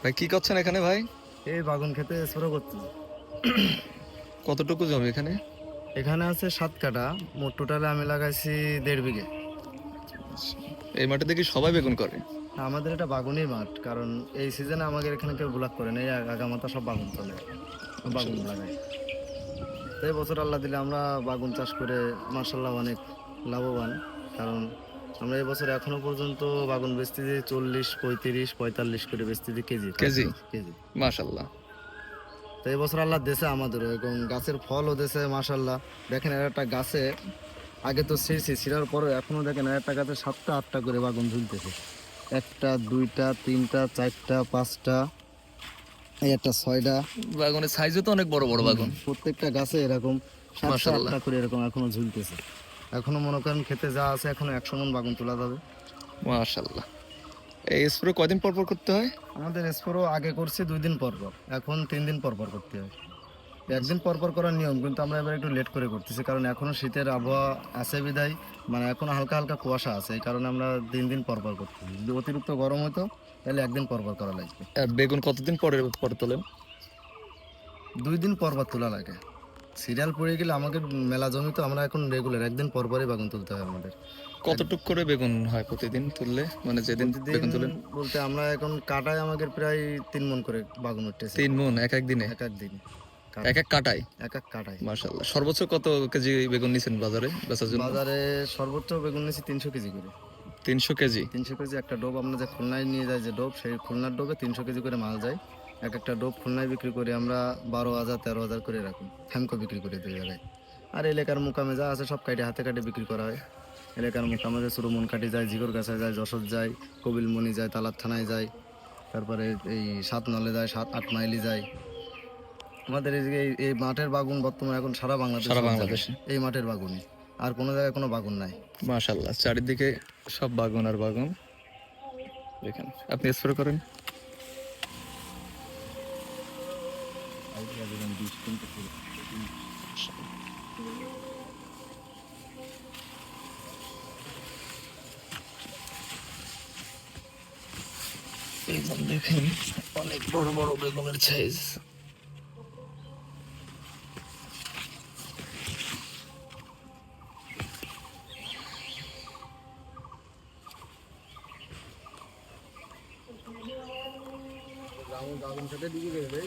ভাই কি করছেন এখানে ভাই? এই বাগুন খেতে স্প্রে করছি। কতটুকু জমি এখানে? এখানে আছে 7 কাঠা, মোট টোটালে আমি লাগাইছি 1.5 বিঘে। এই মাঠে দেখি সবাই বেগুন করে। আমাদের এটা বাগুনই মাঠ, কারণ এই সিজনে আমাদের এখানে কেউ ব্লক করে না, এই আগামাতা সব বাগুন চলে, বাগুন মাশাআল্লাহ। লাগাই। তো এই বছর আল্লাহ দিলে আমরা বাগুন চাষ করে মার্শাল্লাহ অনেক লাভবান। কারণ আমরা এই বছর এখনো পর্যন্ত বাগুন বেচতেছি 40, 35, 45 করে বেচতেছি কেজি, পার কেজি? কেজি। মাশাআল্লাহ। তো এই বছর আল্লাহ দেশে আমাদেরও এবং গাছের ফলও দেশে মার্শাল্লাহ। দেখেন এর একটা গাছে আগে তো ছিঁড়ছি, ছিঁড়ার পরে এখনো দেখেন একটা গাছে 7টা 8টা করে বাগুন ঝুলতেছে। একটা, দুইটা, তিনটা, চারটা, পাঁচটা, এই একটা, 6টা। বাগানের সাইজও তো অনেক বড় বড় বাগান। প্রত্যেকটা গাছে এরকম সাতটা মাশাআল্লাহ। আটটা করে এরকম এখনো ঝুলতেছে। এখনো মনে করেন খেতে যা আছে এখনো 100 মণ বাগুন তোলা যাবে। মাশাআল্লাহ। এই স্প্রে কয়দিন পর পর করতে হয়? আমাদের স্পোরও আগে করছি 2 দিন পর পর, এখন 3 দিন পর পর করতে হয়। একদিন পর পর করার নিয়ম, কিন্তু আমরা এবার একটু লেট করে করতেছি, কারণ এখনো শীতের আবহাওয়া আছে বিদায়, মানে এখনো হালকা হালকা কুয়াশা আছে, এই কারণে আমরা 3 দিন পর পর করতেছি। যদি অতিরিক্ত গরম হতো তাহলে একদিন পর পর করা লাগবে। আর বেগুন কতদিন পরে পরে তোলেন? 2 দিন পর পর তোলা লাগে। সিরিয়াল পড়ে গেলে আমাকে মেলা জমি, তো আমরা এখন রেগুলার একদিন পর পরই বাগান তুলতে হয় আমাদের। এক- কতটুক করে বেগুন হয় প্রতিদিন তুললে, মানে যেদিন প্রতিদিন বেগুন তোলেন? বলতে আমরা এখন কাটায় আমাদের প্রায় 3 মণ করে বাগুন উঠতেছে 3 মণ এক এক দিনে? এক এক দিন। এক এক কাটায়? এক এক কাটায়। মাশাআল্লাহ। সর্বোচ্চ কত কেজি বেগুন নিছেন বাজারে বেচার জন্য? বাজারে সর্বোচ্চ বেগুন নিয়েছি 300 কেজি করে। 300 কেজি? 300 কেজি একটা ডোব, আমরা যে খুলনায় নিয়ে যাই যে ডোব, সেই খুলনার ডোবে 300 কেজি করে মাল যায়। এক একটা ডোব খুলনায় বিক্রি করি আমরা 12,000 13,000 করে, এরকম ফ্যামকো বিক্রি করি 2 জায়গায়। আর এলাকার মোকামে যা আছে সব কাটে হাতে কাটে বিক্রি করা হয়। এলাকার মোকামে যে সুরমন কাটি যায়, জিগর গাছায় যায়, যশোর যায়, কবিলমণি যায়, তালার থানায় যায়, তারপরে এই 7 নলে যায়, 7-8 মাইলি যায়। আমাদের এই যে এই মাঠের বাগুন বর্তমানে এখন সারা বাংলাদেশ সারা সব জায়গায় বাংলাদেশে? এই মাঠের বাগুনই, আর কোনো জায়গায় কোনো বাগুন নাই। মাশাআল্লাহ, চারিদিকে সব বাগান আর বাগান। দেখেন, আপনি স্প্রে করেন? বেগুন দেখেন, অনেক বড় বড় বেগুনের সাইজ। বাগুন খেতে দিকে গেলে,